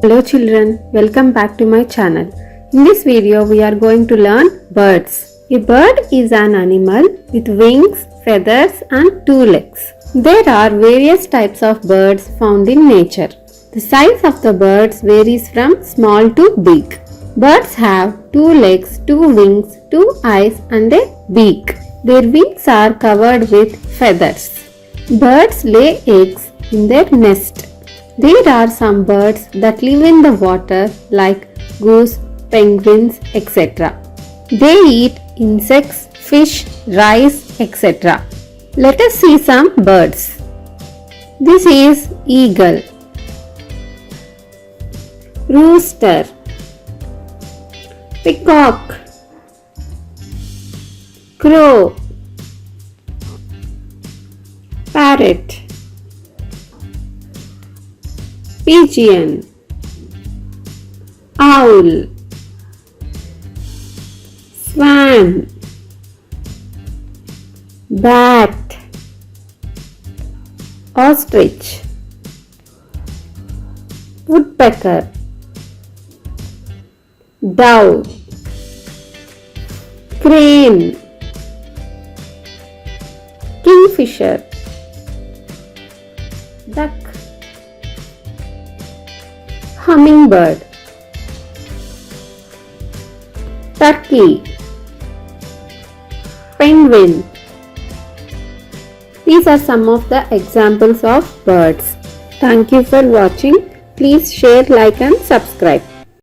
Hello children, welcome back to my channel. In this video we are going to learn birds. A bird is an animal with wings, feathers and two legs. There are various types of birds found in nature. The size of the birds varies from small to big. Birds have two legs, two wings, two eyes and a beak. Their wings are covered with feathers. Birds lay eggs in their nest. There are some birds that live in the water like goose, penguins, etc. They eat insects, fish, rice, etc. Let us see some birds. This is eagle, rooster, peacock, crow, parrot, pigeon, owl, swan, bat, ostrich, woodpecker, dove, crane, kingfisher, duck, hummingbird, turkey, penguin. These are some of the examples of birds. Thank you for watching. Please share, like and subscribe.